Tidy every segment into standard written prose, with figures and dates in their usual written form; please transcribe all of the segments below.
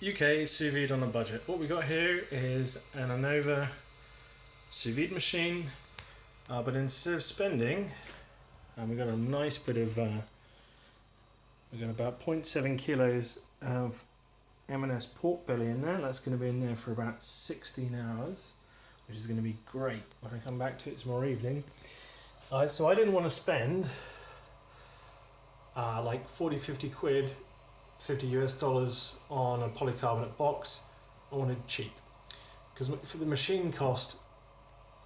UK sous vide on a budget. What we got here is an Anova sous vide machine, but instead of spending, we got a nice bit of, we got about 0.7 kilos of M&S pork belly in there. That's going to be in there for about 16 hours, which is going to be great when I come back to it tomorrow evening. So I didn't want to spend like 40-50 quid, $50 on a polycarbonate box. I wanted cheap, because for the machine cost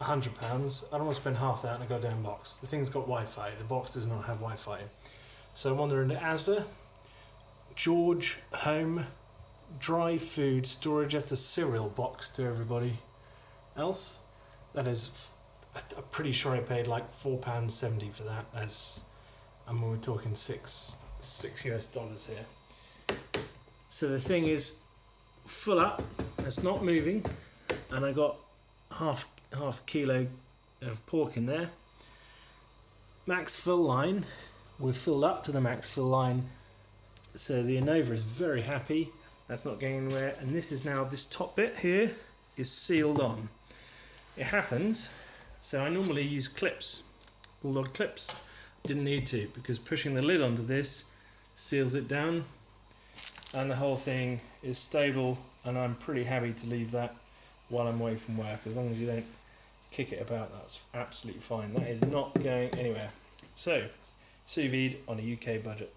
£100, I don't want to spend half that on a goddamn box. The thing's got Wi-Fi, the box does not have Wi-Fi. So I wandered into Asda, George Home, dry food storage. That's a cereal box to everybody else. That is, I'm pretty sure I paid like £4.70 for that. And we're talking $6 US here. So the thing is full up, it's not moving, and I got half a kilo of pork in there. Max fill line, we're filled up to the max fill line, so the Anova is very happy. That's not going anywhere, and this is now, this top bit here is sealed on. It happens, so I normally use clips, bulldog clips. Didn't need to, because pushing the lid onto this seals it down, and the whole thing is stable, and I'm pretty happy to leave that while I'm away from work. As long as you don't kick it about, that's absolutely fine. That is not going anywhere. So, sous vide on a UK budget.